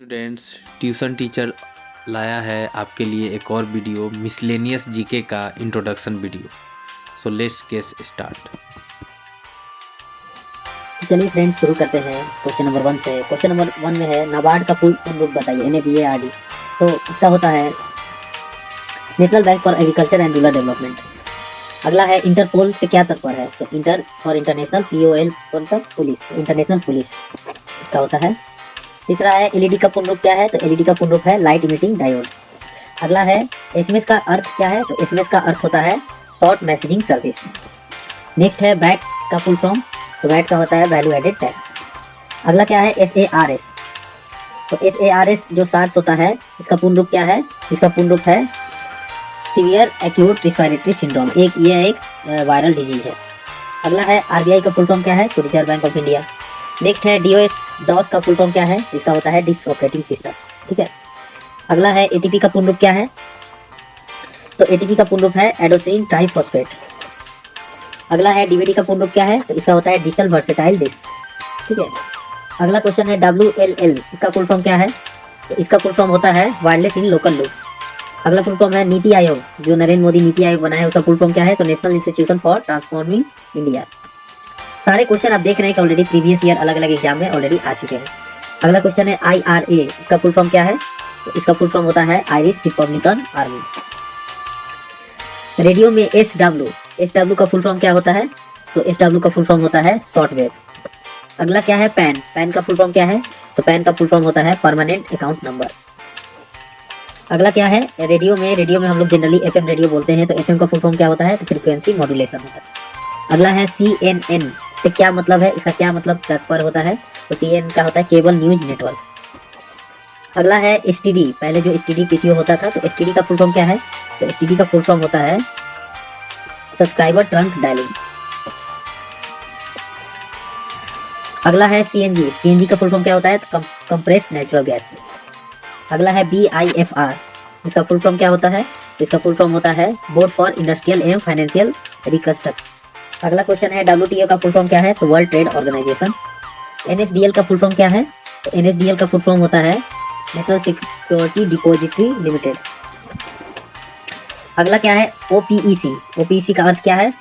Students, tuition teacher लाया है आपके लिए एक और वीडियो मिसलेनियस जीके का introduction video. So let's get start. चलिए फ्रेंड्स, शुरू करते हैं क्वेश्चन नंबर 1 से। क्वेश्चन नंबर 1 में है नाबार्ड का फुल रूप बताइए, NABARD। तो इसका होता है national bank for agriculture and rural development. अगला है इंटरपोल से क्या तात्पर्य है, तो इंटर फॉर इंटरनेशनल, POL मतलब पुलिस, तो इंटरनेशनल पुलिस इसका होता है। तीसरा है LED का पूर्ण रूप क्या है, तो LED का पूर्ण रूप है लाइट इमिटिंग डायोड। अगला है SMS का अर्थ क्या है, तो SMS का अर्थ होता है शॉर्ट मैसेजिंग सर्विस। नेक्स्ट है बैट का फुल फॉर्म, तो वैट का होता है वैल्यू एडेड टैक्स। अगला क्या है SARS, तो SARS जो सार्स होता है इसका पूर्ण रूप क्या है, इसका पूर्ण रूप है सीवियर एक्यूट रिस्पायरेटरी सिंड्रोम, ये एक वायरल डिजीज है। अगला है RBI का फुल फॉर्म क्या है, तो reserve bank of India. Next है DOS का फुल फॉर्म क्या है, इसका होता है डिस्क ऑपरेटिंग सिस्टम, ठीक है। अगला है ATP का पूर्ण रूप क्या है, तो ATP का पूर्ण रूप है एडोसिन ट्राइफॉस्फेट। अगला है DVD का पूर्ण रूप क्या है, तो इसका होता है डिजिटल वर्सेटाइल डिस्क, ठीक है। अगला क्वेश्चन है WLL, इसका फुल फॉर्म क्या है, तो इसका फुल फॉर्म होता है वायरलेस इन लोकल लूप। अगला फुल फॉर्म है नीति आयोग, जो नरेंद्र मोदी नीति आयोग बनाया है उसका फुल फॉर्म क्या है, तो national institution for transforming India. सारे क्वेश्चन आप देख रहे हैं कि ऑलरेडी प्रीवियस ईयर अलग अलग एग्जाम में ऑलरेडी आ चुके हैं। अगला क्वेश्चन है IRA, इसका फुल फॉर्म क्या है, तो इसका फुल फॉर्म होता है आयरिश रिपब्लिकन आर्मी। रेडियो में SW का फुल फॉर्म क्या होता है, तो SW का फुल फॉर्म होता है शॉर्ट वेव। अगला क्या है पैन का फुल फॉर्म क्या है, तो पैन का फुल फॉर्म होता है परमानेंट अकाउंट नंबर। अगला क्या है रेडियो में हम लोग जनरली FM रेडियो बोलते हैं, तो FM का फुल फॉर्म क्या होता है, तो फ्रीक्वेंसी मॉड्यूलेशन होता है। अगला है CNN, से क्या मतलब है, इसका क्या मतलब तात्पर्य होता है, तो CNN का होता है केबल न्यूज नेटवर्क। अगला है STD, पहले जो STD PCO होता था, तो STD का फुल फॉर्म क्या है, तो STD का फुल फॉर्म होता है सब्सक्राइबर ट्रंक डायलिंग। अगला है CNG का फुल फॉर्म क्या होता है, तो कंप्रेस्ड नेचुरल गैस। अगला है BIFR, इसका फुल फॉर्म क्या होता है, तो इसका फुल फॉर्म होता है बोर्ड फॉर इंडस्ट्रियल एवं फाइनेंशियल रिकंस्ट्रक्शन। अगला क्वेश्चन है WTO का फुल फॉर्म क्या है, तो वर्ल्ड ट्रेड ऑर्गेनाइजेशन। NSDL का फुल फॉर्म क्या है, तो NSDL का फुल फॉर्म होता है नेशनल सिक्योरिटी डिपॉजिटरी लिमिटेड। अगला क्या है OPEC का अर्थ क्या है,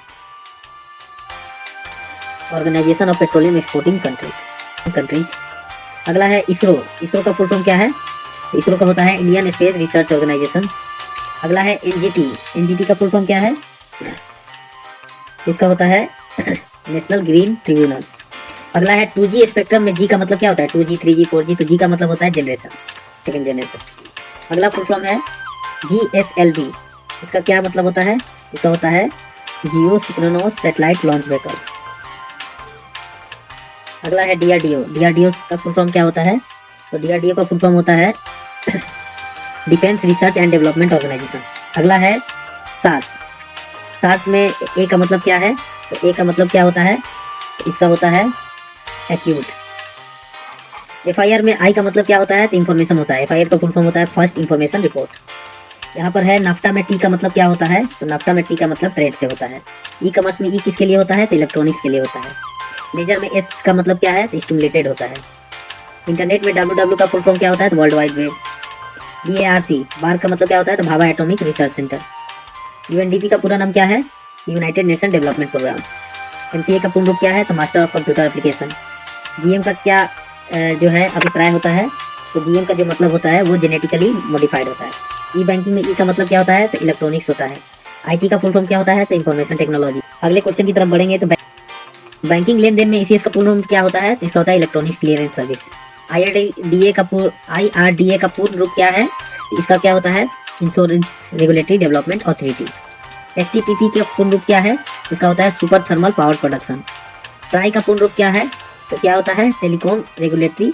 organisation of petroleum exporting countries. अगला है इसरो का फुल फॉर्म क्या है, तो इसरो का होता है इंडियन स्पेस रिसर्च ऑर्गेनाइजेशन। अगला है NGT का फुल फॉर्म क्या है, इसका होता है नेशनल ग्रीन ट्रिब्यूनल। अगला है 2G स्पेक्ट्रम में G का मतलब क्या होता है, 2G 3G 4G, तो G का मतलब होता है जनरेशन, सेकंड जनरेशन। अगला फुल फॉर्म है GSLV, इसका क्या मतलब होता है, इसका होता है जियो सिंक्रोनस सैटेलाइट लॉन्च व्हीकल। अगला है DRDO का फुल फॉर्म क्या होता है, तो DRDO का फुल फॉर्म होता है defence research and development organisation. अगला है सार्स में A का मतलब क्या है, तो A का मतलब क्या होता है, तो इसका होता है एक्यूट। FIR में I का मतलब क्या होता है, तो इंफॉर्मेशन होता है, FIR का फुल फॉर्म होता है फर्स्ट इंफॉर्मेशन रिपोर्ट। यहाँ पर है नाफ्टा में T का मतलब क्या होता है, तो नाफ्टा में T का मतलब ट्रेड से होता है। E-कॉमर्स में E किसके लिए होता है, तो इलेक्ट्रॉनिक्स के लिए होता है। लेजर में S का मतलब क्या है, तो स्टिमुलेटेड होता है। इंटरनेट में WW का फुल फॉर्म क्या होता है, तो वर्ल्ड वाइड वेब। BARC बार का मतलब क्या होता है, तो Bhabha atomic research centre. UNDP का पूरा नाम क्या है, united nation development programme. MCA का पूर्ण रूप क्या है, तो master of computer application. GM का क्या जो है अभिप्राय होता है, तो GM का जो मतलब होता है वो जेनेटिकली मॉडिफाइड होता है। E-बैंकिंग में E का मतलब क्या होता है, तो इलेक्ट्रॉनिक्स होता है। IT का फुल फॉर्म क्या होता है, तो इंफॉर्मेशन टेक्नोलॉजी। अगले क्वेश्चन की तरफ बढ़ेंगे, तो बैंकिंग लेन देन में ECS का पूर्ण रूप क्या होता है, तो इसका होता है इलेक्ट्रॉनिक्स क्लियरेंस सर्विस। IRDA का पूर्ण रूप क्या है, इसका क्या होता है insurance regulatory development authority. STPP का पूर्ण रूप क्या है, इसका होता है super thermal power production. Try का पूर्ण रूप क्या है, तो क्या होता है telecom regulatory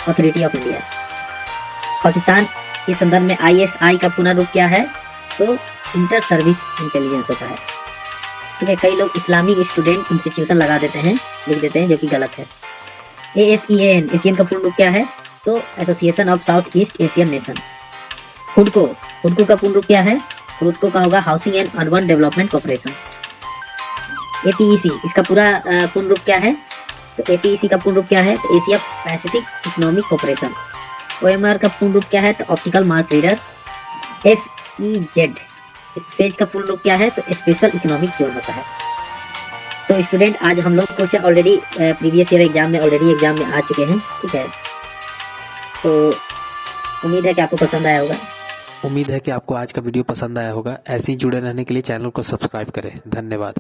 authority of India. Pakistan के संदर्भ में ISI का पूर्ण रूप क्या है, तो इंटर सर्विस इंटेलिजेंस होता है, ठीक है। कई लोग इस्लामिक स्टूडेंट इंस्टीट्यूशन लगा देते हैं, लिख देते हैं, जो कि गलत है। ASEAN एशियन का पूर्ण रूप क्या है, तो Association of South East Asian Nation. हुडको का पूर्ण रूप क्या है, हुडको का होगा housing and urban development corporation. APEC इसका पूरा पूर्ण रूप क्या है, तो APEC का पूर्ण रूप क्या है? तो Asia Pacific economic corporation. OMR का पूर्ण रूप क्या है? तो optical mark reader. SEZ, says का फुल रूप क्या है? तो स्पेशल इकोनॉमिक जोन होता है। तो स्टूडेंट आज हम लोग question already previous year exam में आ चुके हैं, ठीक है। तो उम्मीद है कि आपको पसंद आया होगा। उम्मीद है कि आपको आज का वीडियो पसंद आया होगा। ऐसे ही जुड़े रहने के लिए चैनल को सब्सक्राइब करें। धन्यवाद।